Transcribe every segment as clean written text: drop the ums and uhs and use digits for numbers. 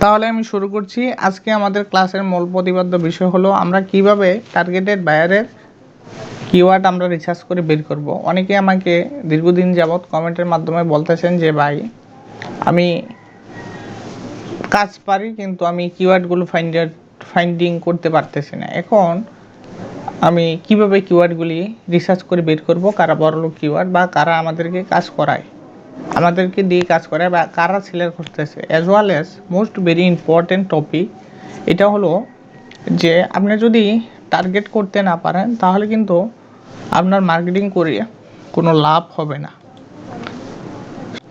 তাহলে আমি শুরু করছি। আজকে আমাদের ক্লাসের মূল প্রতিপাদ্য বিষয় হলো আমরা কিভাবে টার্গেটেড বায়ারের কিওয়ার্ড আমরা রিসার্চ করে বের করব। অনেকে আমাকে দীর্ঘদিন যাবৎ কমেন্টের মাধ্যমে বলতেছেন যে ভাই আমি কাজ পারি কিন্তু আমি কিওয়ার্ডগুলো ফাইন্ডিং করতে পারতেছি না। এখন আমি কিভাবে কিওয়ার্ডগুলি রিসার্চ করে বের করব, কারা বড়লোক কিওয়ার্ড বা কারা আমাদেরকে কাজ করায়, আমাদেরকে দিয়ে কাজ করায় বা কারা সিলেক্ট করতেছে, as well as most very important topic এটা হলো যে আপনি যদি টার্গেট করতে না পারেন তাহলে কিন্তু আপনার মার্কেটিং করে কোনো লাভ হবে না।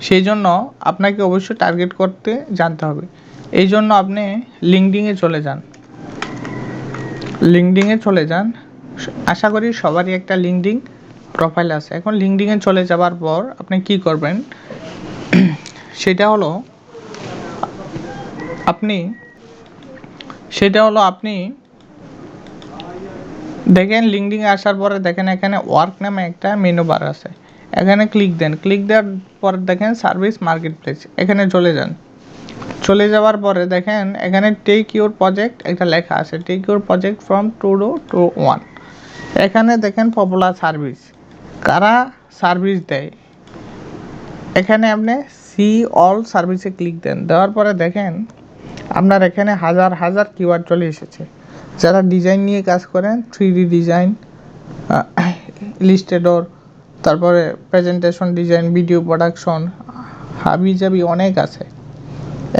সেই জন্য আপনাকে অবশ্যই টার্গেট করতে জানতে হবে। এই জন্য আপনি লিঙ্কডিনে চলে যান। আশা করি সবারই একটা লিঙ্কডিন প্রোফাইল আছে। এখন লিঙ্কডিনে চলে যাওয়ার পর আপনি কি করবেন সেটা হলো আপনি দেখেন লিঙ্কডিনে আসার পরে দেখেন এখানে ওয়ার্ক নামে একটা মেনু বার আছে। এখানে ক্লিক দেওয়ার পরে দেখেন সার্ভিস মার্কেট প্লেস, এখানে চলে যাওয়ার পরে দেখেন এখানে টেক ইউর প্রজেক্ট একটা লেখা আছে, take your project from 2 to 1। এখানে দেখেন পপুলার সার্ভিস, কারা সার্ভিস দেয়, এখানে আপনি সি অল সার্ভিসে ক্লিক দেওয়ার পরে দেখেন আপনার এখানে হাজার কিওয়ার্ড চলে এসেছে। যারা ডিজাইন নিয়ে কাজ করেন, 3D ডিজাইন, ইলাস্ট্রেটর, তারপরে প্রেজেন্টেশন ডিজাইন, ভিডিও প্রোডাকশন, হাবিজাবি অনেক আছে।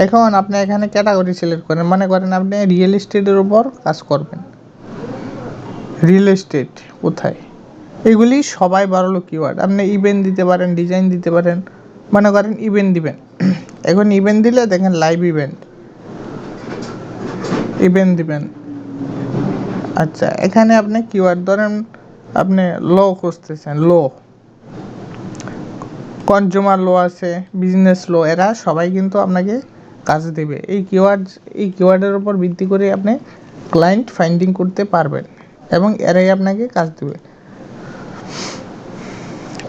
এখন আপনি এখানে ক্যাটাগরি সিলেক্ট করেন, মনে করেন আপনি রিয়েল এস্টেটের উপর কাজ করবেন। রিয়েল এস্টেট কোথায়, এগুলি সবাই বড়লোক কিওয়ার্ড। আপনি ইভেন্ট দিতে পারেন, ডিজাইন দিতে পারেন, মনে করেন ইভেন্ট দিবেন। এখন ইভেন্ট দিলে দেখেন লাইভ ইভেন্ট দিবেন। আচ্ছা, এখানে আপনি কিওয়ার্ড ধরেন আপনি লো খুঁজতেছেন, লো, কনজিউমার লো আছে, বিজনেস লো, এরা সবাই কিন্তু আপনাকে কাজ দেবে। এই কিওয়ার্ডের উপর ভিত্তি করে আপনি ক্লায়েন্ট ফাইন্ডিং করতে পারবেন এবং এরাই আপনাকে কাজ দেবে।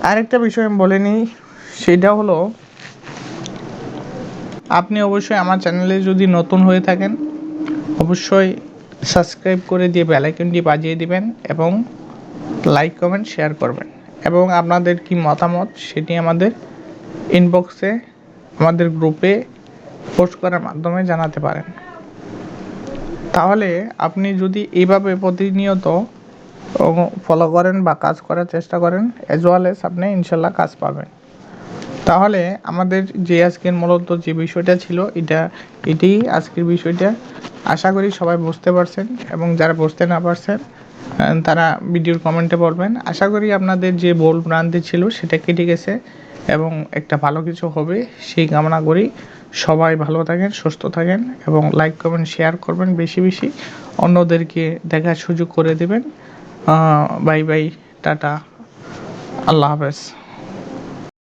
আরেকটা বিষয় আমি বলে নিই, সেটা হলো আপনি অবশ্যই আমার চ্যানেলে যদি নতুন হয়ে থাকেন অবশ্যই সাবস্ক্রাইব করে দিয়ে বেল আইকনটি বাজিয়ে দিবেন এবং লাইক কমেন্ট শেয়ার করবেন এবং আপনাদের কি মতামত সেটি আমাদের ইনবক্সে আমাদের গ্রুপে পোস্ট করার মাধ্যমে জানাতে পারেন। তাহলে আপনি যদি এইভাবে প্রতিনিয়ত ফলো করেন বা কাজ করার চেষ্টা করেন, অ্যাজ ওয়েল অ্যাজ আপনি ইনশাল্লাহ কাজ পাবেন। তাহলে আমাদের যে আজকের মূলত যে বিষয়টা ছিল এটি আজকের বিষয়টা। আশা করি সবাই বুঝতে পারছেন এবং যারা বুঝতে না পারছেন তারা ভিডিওর কমেন্টে বলবেন। আশা করি আপনাদের যে ভুল ভ্রান্তি ছিল সেটা কেটে গেছে এবং একটা ভালো কিছু হবে সেই কামনা করি। সবাই ভালো থাকেন, সুস্থ থাকেন এবং লাইক কমেন্ট শেয়ার করবেন, বেশি বেশি অন্যদেরকে দেখার সুযোগ করে দেবেন। বাই বাই, টাটা, আল্লাহ হাফেজ।